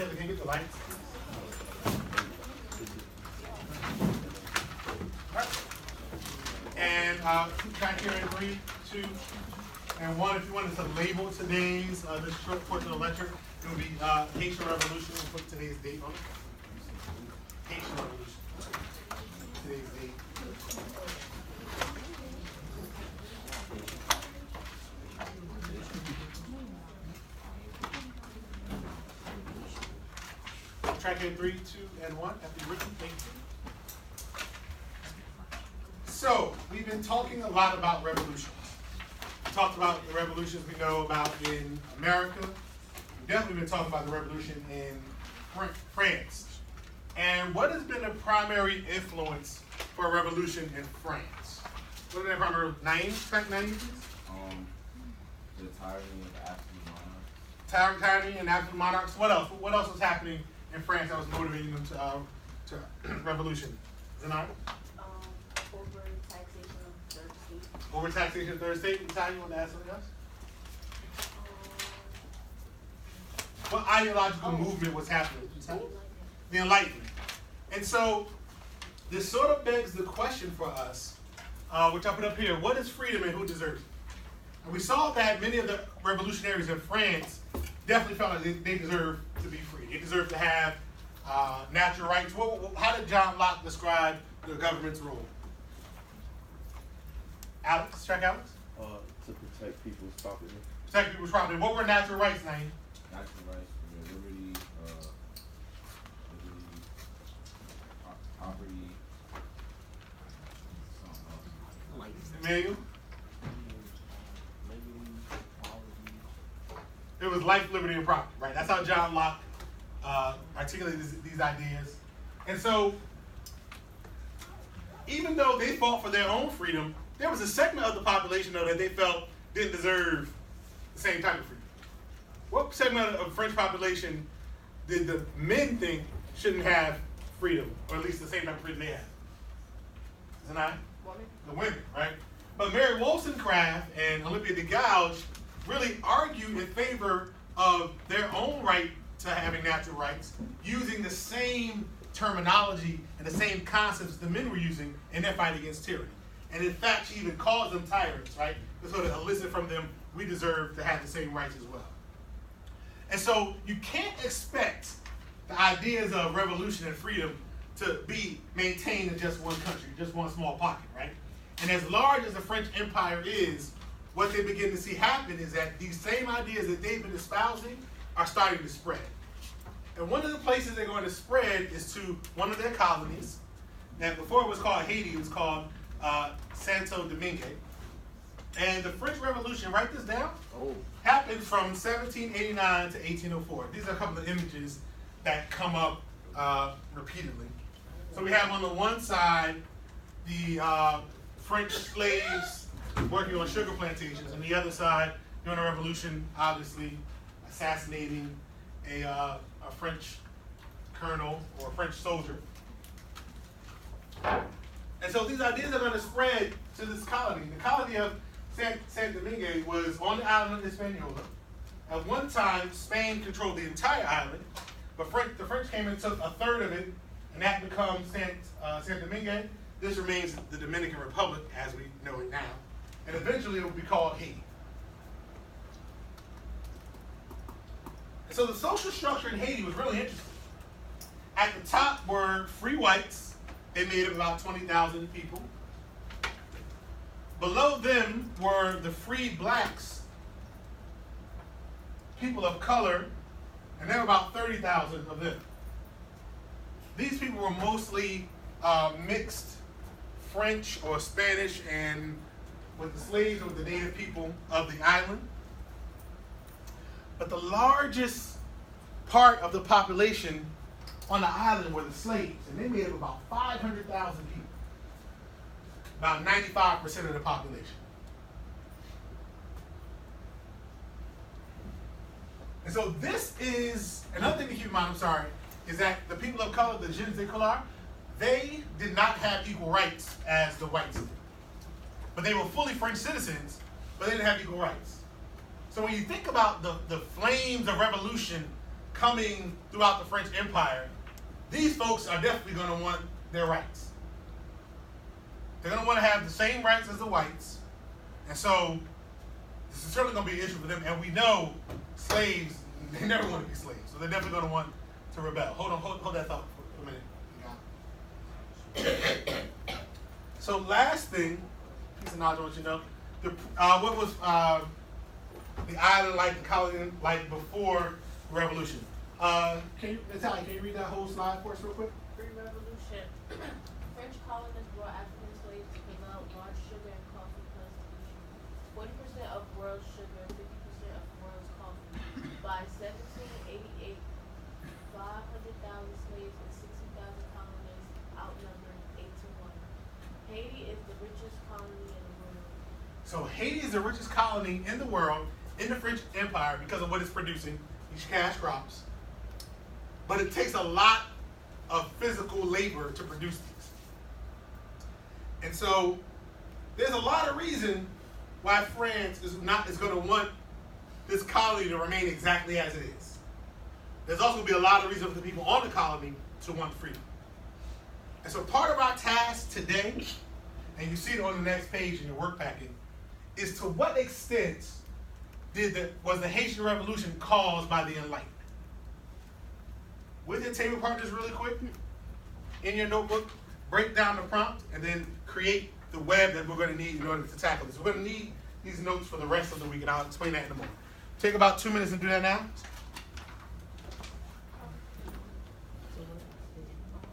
Taylor, can you get the lights? All right. And keep track here in 3, 2, and 1. If you wanted to label today's this short portion of the lecture, it would be Haitian Revolution. We'll put today's date on it. Haitian Revolution. Today's date. Track in 3, 2, and 1 at the written. Thank you. So, we've been talking a lot about revolutions. We talked about the revolutions we know about in America. We've definitely been talking about the revolution in France. And what has been the primary influence for a revolution in France? What are their primary names? Names, please? The tyranny of absolute monarchs. Tyranny and absolute monarchs. What else? What else was happening in France that was motivating them to revolution? Zanara? Over-taxation of third state. Over-taxation of third state. Natalia, you want to add something else? What ideological movement was happening? The Enlightenment. And so this sort of begs the question for us, which I put up here: what is freedom and who deserves it? And we saw that many of the revolutionaries in France definitely felt like they deserve to be free. They deserve to have natural rights. How did John Locke describe the government's role? Alex, check Alex. To protect people's property. Protect people's property. What were natural rights, Naeem? Natural rights, liberty, property, something else. Emmanuel? It was life, liberty, and property, right? That's how John Locke articulated these ideas. And so, even though they fought for their own freedom, there was a segment of the population, though, that they felt didn't deserve the same type of freedom. What segment of the French population did the men think shouldn't have freedom, or at least the same type of freedom they have? Isn't that? The women, right? But Mary Wollstonecraft and Olympia de Gouges really argued in favor of their own right to having natural rights, using the same terminology and the same concepts the men were using in their fight against tyranny. And in fact, she even calls them tyrants, right? To sort of elicit from them, we deserve to have the same rights as well. And so you can't expect the ideas of revolution and freedom to be maintained in just one country, just one small pocket, right? And as large as the French Empire is, what they begin to see happen is that these same ideas that they've been espousing are starting to spread. And one of the places they're going to spread is to one of their colonies. Now, before it was called Haiti, it was called Santo Domingue. And the French Revolution, write this down, happened from 1789 to 1804. These are a couple of images that come up repeatedly. So we have on the one side the French slaves working on sugar plantations, and the other side during the revolution, obviously assassinating a French colonel or a French soldier. And so these ideas are going to spread to this colony. The colony of San Domingue was on the island of Hispaniola. At one time, Spain controlled the entire island, but the French came and took a third of it, and that becomes San Domingue. This remains the Dominican Republic as we know it now. And eventually it will be called Haiti. And so the social structure in Haiti was really interesting. At the top were free whites. They made up about 20,000 people. Below them were the free blacks, people of color, and there were about 30,000 of them. These people were mostly mixed French or Spanish and with the slaves or with the native people of the island. But the largest part of the population on the island were the slaves, and they made up about 500,000 people, about 95% of the population. And so this is, another thing to keep in mind, is that the people of color, the gens de couleur, they did not have equal rights as the whites did. But they were fully French citizens, but they didn't have equal rights. So when you think about the flames of revolution coming throughout the French Empire, these folks are definitely going to want their rights. They're going to want to have the same rights as the whites. And so this is certainly going to be an issue for them. And we know slaves, they never want to be slaves. So they're definitely going to want to rebel. Hold that thought for a minute. So last thing, piece of knowledge I want you to know, what was the island like, the colony like before the revolution? Natalia, can you read that whole slide for us real quick? Pre-revolution, French colonists brought African slaves to came out large sugar and coffee plantations. 40% of world's sugar, 50% of world's coffee. By 1788, 500,000 slaves and 60,000 colonists outnumbered 8 to 1. Haiti is the richest colony in the world. So Haiti is the richest colony in the world, in the French Empire, because of what it's producing, these cash crops. But it takes a lot of physical labor to produce these. And so there's a lot of reason why France is going to want this colony to remain exactly as it is. There's also going to be a lot of reason for the people on the colony to want freedom. And so part of our task today, and you see it on the next page in your work packet, is to what extent was the Haitian Revolution caused by the Enlightenment? With your table partners really quick, in your notebook, break down the prompt and then create the web that we're going to need in order to tackle this. We're going to need these notes for the rest of the week, and I'll explain that in a moment. Take about 2 minutes and do that now.